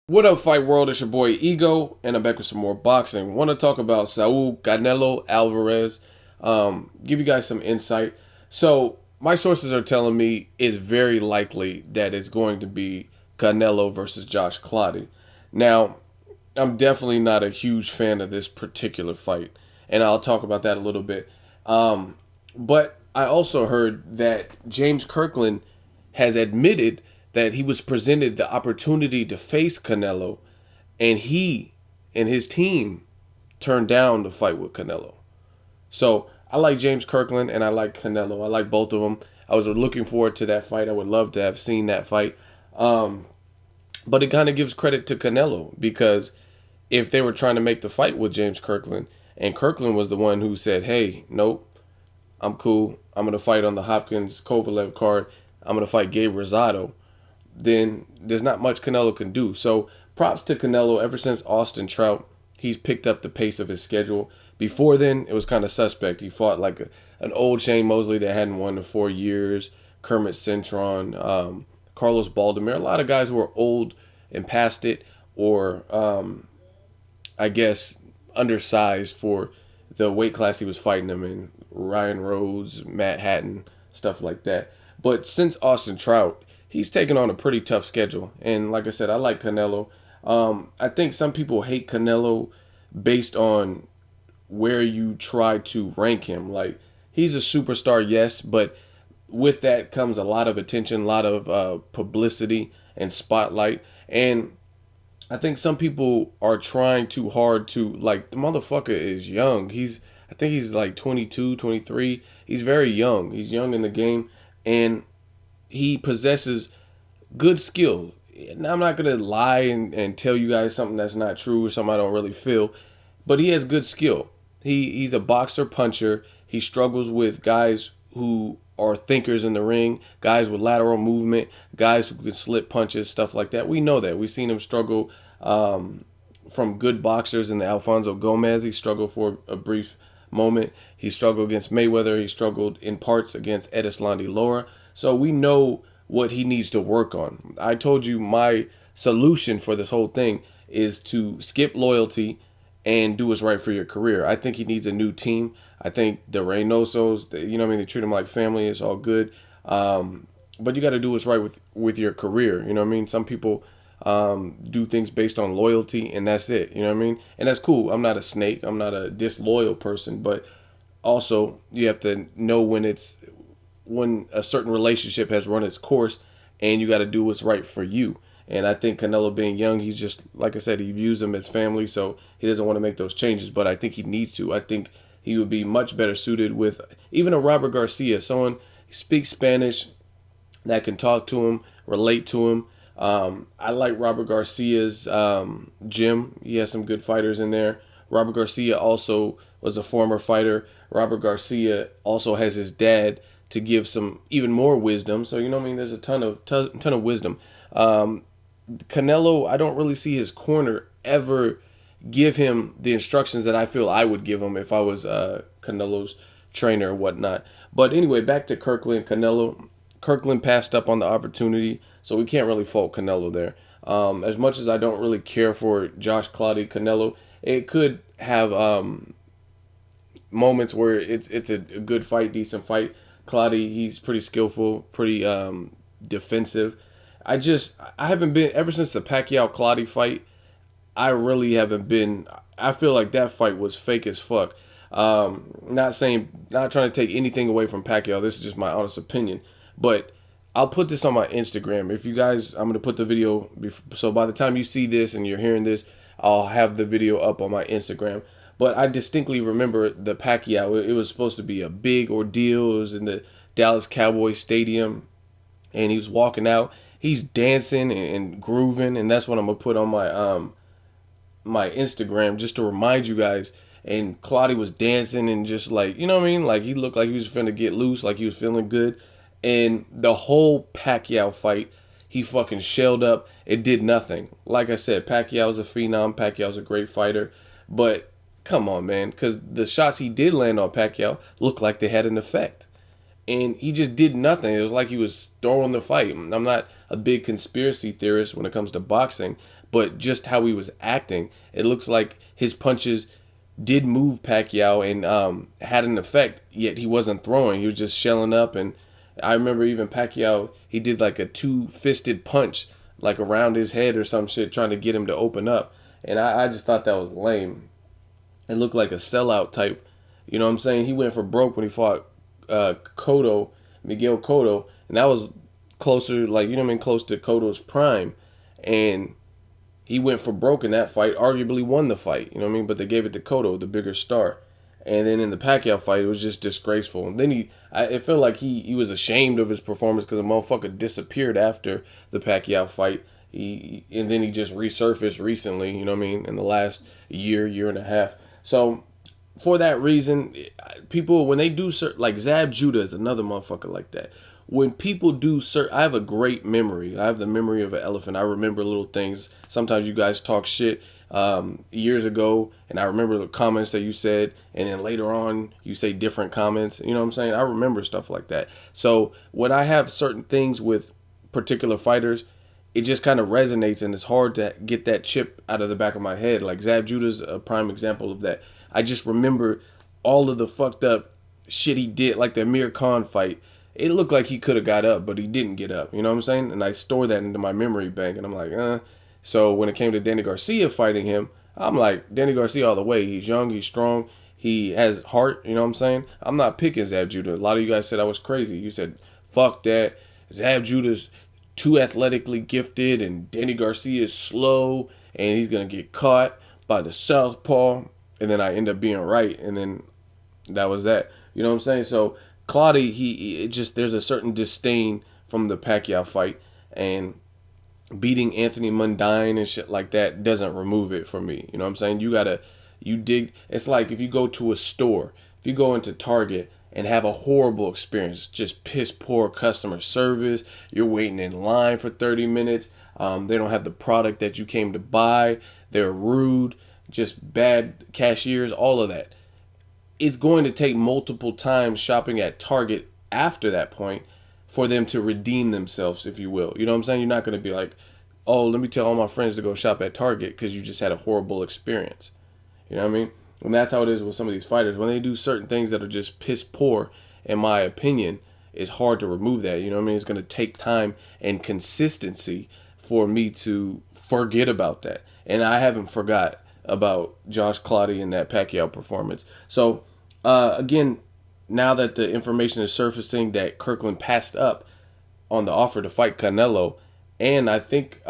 What up, Fight World? It's your boy Ego, and I'm back with some more boxing. Want to talk about Saul Canelo Alvarez. Give you guys some insight. So, my sources are telling me it's very likely that it's going to be Canelo versus Josh Clottey. Now, I'm definitely not a huge fan of this particular fight, and I'll talk about that a little bit. But I also heard that James Kirkland has admitted that he was presented the opportunity to face Canelo, and he and his team turned down the fight with Canelo. So I like James Kirkland and I like Canelo. I like both of them. I was looking forward to that fight. I would love to have seen that fight. But it kind of gives credit to Canelo because if they were trying to make the fight with James Kirkland, and Kirkland was the one who said, hey, nope, I'm cool. I'm going to fight on the Hopkins Kovalev card. I'm going to fight Gabe Rosado. Then there's not much Canelo can do. So props to Canelo. Ever since Austin Trout, he's picked up the pace of his schedule. Before then, it was kind of suspect. He fought like an old Shane Mosley that hadn't won in 4 years, Kermit Cintron, Carlos Baldomir. A lot of guys who are old and past it, or I guess undersized for the weight class he was fighting them in. Ryan Rhodes, Matt Hatton, stuff like that. But since Austin Trout, he's taken on a pretty tough schedule. And like I said, I like Canelo. I think some people hate Canelo based on where you try to rank him. Like, he's a superstar, yes, but with that comes a lot of attention, a lot of publicity and spotlight. And I think some people are trying too hard to, like, the motherfucker is young. I think he's like 22, 23. He's very young. He's young in the game. And he possesses good skill. Now, I'm not going to lie and tell you guys something that's not true or something I don't really feel, but he has good skill. He's a boxer puncher. He struggles with guys who are thinkers in the ring, guys with lateral movement, guys who can slip punches, stuff like that. We know that. We've seen him struggle from good boxers in the Alfonso Gomez. He struggled for a brief moment. He struggled against Mayweather. He struggled in parts against Edislandi Lara. So we know what he needs to work on. I told you my solution for this whole thing is to skip loyalty and do what's right for your career. I think he needs a new team. I think the Reynosos, you know what I mean, they treat him like family. It's all good. But you got to do what's right with your career. You know what I mean? Some people do things based on loyalty, and that's it. You know what I mean? And that's cool. I'm not a snake. I'm not a disloyal person. But also, you have to know when a certain relationship has run its course, and you got to do what's right for you. And I think Canelo being young, he's just, like I said, he views them as family, so he doesn't want to make those changes. But I think he needs to. I think he would be much better suited with even a Robert Garcia, someone who speaks Spanish that can talk to him, relate to him. I like Robert Garcia's gym. He has some good fighters in there. Robert Garcia also was a former fighter. Robert Garcia also has his dad to give some even more wisdom. So, you know what I mean? There's a ton of wisdom. Canelo, I don't really see his corner ever give him the instructions that I feel I would give him if I was Canelo's trainer or whatnot. But anyway, back to Kirkland. Canelo. Kirkland passed up on the opportunity, so we can't really fault Canelo there. As much as I don't really care for Josh Clottey, Canelo, it could have moments where it's a good fight, decent fight. Clottey, he's pretty skillful, pretty defensive. I haven't been, ever since the Pacquiao Clottey fight, I really haven't been, I feel like that fight was fake as fuck. Not trying to take anything away from Pacquiao. This is just my honest opinion. But I'll put this on my Instagram. If you guys, I'm going to put the video, so by the time you see this and you're hearing this, I'll have the video up on my Instagram. But I distinctly remember the Pacquiao. It was supposed to be a big ordeal. It was in the Dallas Cowboys Stadium, and he was walking out. He's dancing and grooving, and that's what I'm gonna put on my Instagram just to remind you guys. And Clottey was dancing and just like, you know what I mean? Like, he looked like he was finna get loose, like he was feeling good. And the whole Pacquiao fight, he fucking shelled up. It did nothing. Like I said, Pacquiao's a phenom. Pacquiao's a great fighter, but come on, man, because the shots he did land on Pacquiao looked like they had an effect. And he just did nothing. It was like he was throwing the fight. I'm not a big conspiracy theorist when it comes to boxing, but just how he was acting, it looks like his punches did move Pacquiao and had an effect, yet he wasn't throwing. He was just shelling up. And I remember even Pacquiao, he did like a two-fisted punch like around his head or some shit trying to get him to open up. And I just thought that was lame. It looked like a sellout type. You know what I'm saying? He went for broke when he fought Miguel Cotto. And that was closer, like, you know what I mean, close to Cotto's prime. And he went for broke in that fight, arguably won the fight, you know what I mean? But they gave it to Cotto, the bigger star. And then in the Pacquiao fight, it was just disgraceful. And then it felt like he was ashamed of his performance because the motherfucker disappeared after the Pacquiao fight. And then he just resurfaced recently, you know what I mean, in the last year and a half. So for that reason, people, when they do, like Zab Judah is another motherfucker like that. When people do I have a great memory. I have the memory of an elephant. I remember little things. Sometimes you guys talk shit years ago, and I remember the comments that you said, and then later on you say different comments. You know what I'm saying? I remember stuff like that. So when I have certain things with particular fighters, it just kind of resonates, and it's hard to get that chip out of the back of my head. Like Zab Judah's a prime example of that. I just remember all of the fucked up shit he did, like the Amir Khan fight. It looked like he could have got up, but he didn't get up. You know what I'm saying? And I store that into my memory bank, and I'm like, So when it came to Danny Garcia fighting him, I'm like, Danny Garcia all the way. He's young, he's strong, he has heart. You know what I'm saying? I'm not picking Zab Judah. A lot of you guys said I was crazy. You said, fuck that. Zab Judah's too athletically gifted, and Danny Garcia is slow, and he's going to get caught by the southpaw. And then I end up being right, and then that was that. You know what I'm saying? So Clottey, there's a certain disdain from the Pacquiao fight, and beating Anthony Mundine and shit like that doesn't remove it for me. You know what I'm saying? It's like if you go to a store, if you go into Target and have a horrible experience, just piss poor customer service, you're waiting in line for 30 minutes, they don't have the product that you came to buy, they're rude, just bad cashiers, all of that. It's going to take multiple times shopping at Target after that point for them to redeem themselves, if you will. You know what I'm saying? You're not going to be like, oh, let me tell all my friends to go shop at Target because you just had a horrible experience. You know what I mean? And that's how it is with some of these fighters. When they do certain things that are just piss poor, in my opinion, it's hard to remove that. You know what I mean? It's going to take time and consistency for me to forget about that. And I haven't forgot about Josh Clottey and that Pacquiao performance. So, again, now that the information is surfacing that Kirkland passed up on the offer to fight Canelo, and I think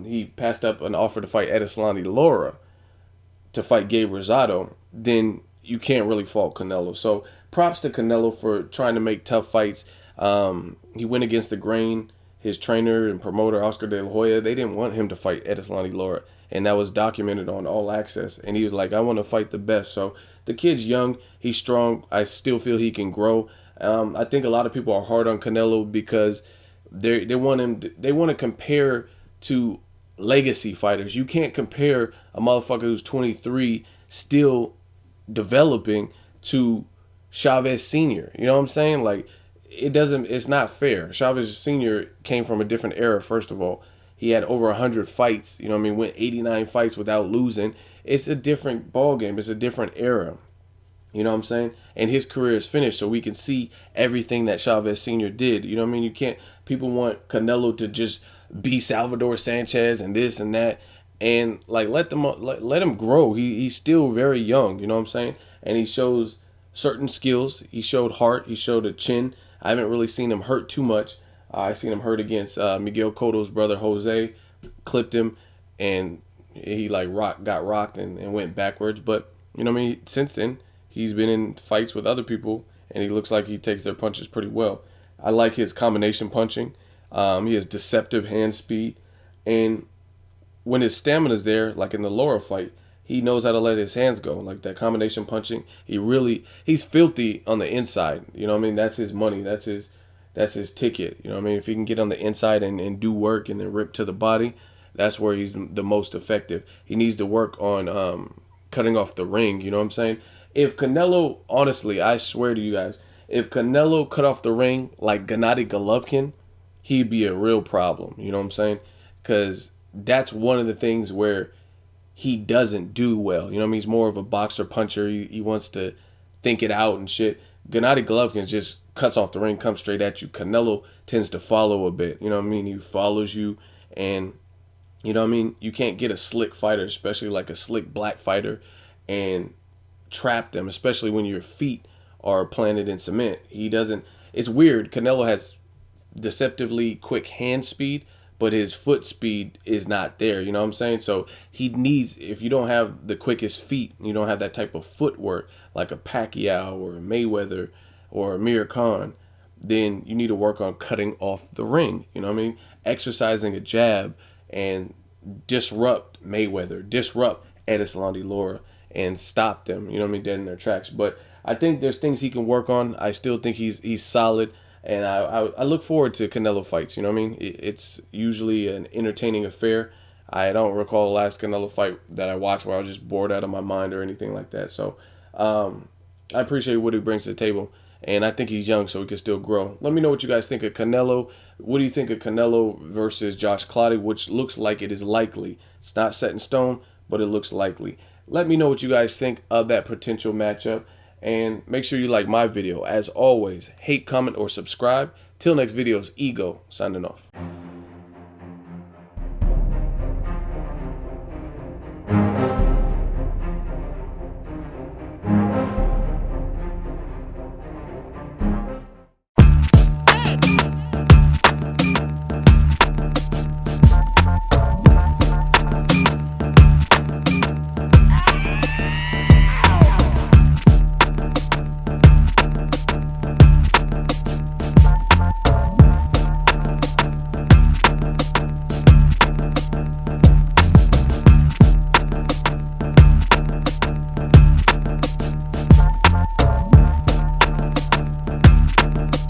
he passed up an offer to fight Edeslani Lara to fight Gabe Rosado, then you can't really fault Canelo. So props to Canelo for trying to make tough fights. He went against the grain. His trainer and promoter, Oscar De La Hoya, they didn't want him to fight Edeslani Lara, and that was documented on All Access. And he was like, I want to fight the best. So the kid's young. He's strong. I still feel he can grow. I think a lot of people are hard on Canelo because they want to compare to legacy fighters. You can't compare a motherfucker who's 23 still developing to Chavez Sr. You know what I'm saying? Like, it's not fair. Chavez Sr. came from a different era, first of all. He had over 100 fights, you know what I mean, went 89 fights without losing. It's a different ball game. It's a different era. You know what I'm saying? And his career is finished, so we can see everything that Chavez Sr. did. You know what I mean? People want Canelo to just be Salvador Sanchez and this and that. And like let him grow. He's still very young, you know what I'm saying? And he shows certain skills. He showed heart. He showed a chin. I haven't really seen him hurt too much. I seen him hurt against Miguel Cotto's brother Jose, clipped him, and he got rocked and went backwards. But you know what I mean? Since then, he's been in fights with other people, and he looks like he takes their punches pretty well. I like his combination punching. He has deceptive hand speed, and when his stamina's there, like in the Lara fight, he knows how to let his hands go. Like that combination punching, he's filthy on the inside. You know what I mean? That's his money. That's his ticket. You know what I mean? If he can get on the inside and do work and then rip to the body, that's where he's the most effective. He needs to work on cutting off the ring. You know what I'm saying? If Canelo, honestly, I swear to you guys, if Canelo cut off the ring like Gennady Golovkin, he'd be a real problem. You know what I'm saying? Because that's one of the things where he doesn't do well. You know what I mean? He's more of a boxer puncher. He wants to think it out and shit. Gennady Golovkin just cuts off the ring, comes straight at you. Canelo tends to follow a bit. You know what I mean? He follows you, and you know what I mean? You can't get a slick fighter, especially like a slick black fighter, and trap them, especially when your feet are planted in cement. He doesn't. It's weird. Canelo has deceptively quick hand speed, but his foot speed is not there. You know what I'm saying? So he needs, if you don't have the quickest feet, you don't have that type of footwork like a Pacquiao or a Mayweather or a Amir Khan, then you need to work on cutting off the ring. You know what I mean? Exercising a jab and disrupt Mayweather, disrupt Edislandi Lara, and stop them. You know what I mean? Dead in their tracks. But I think there's things he can work on. I still think he's solid. And I look forward to Canelo fights. You know what I mean? It's usually an entertaining affair. I don't recall the last Canelo fight that I watched where I was just bored out of my mind or anything like that. So I appreciate what he brings to the table. And I think he's young, so he can still grow. Let me know what you guys think of Canelo. What do you think of Canelo versus Josh Clottey, which looks like it is likely. It's not set in stone, but it looks likely. Let me know what you guys think of that potential matchup. And make sure you like my video. As always, hate, comment, or subscribe. Till next videos, Ego signing off.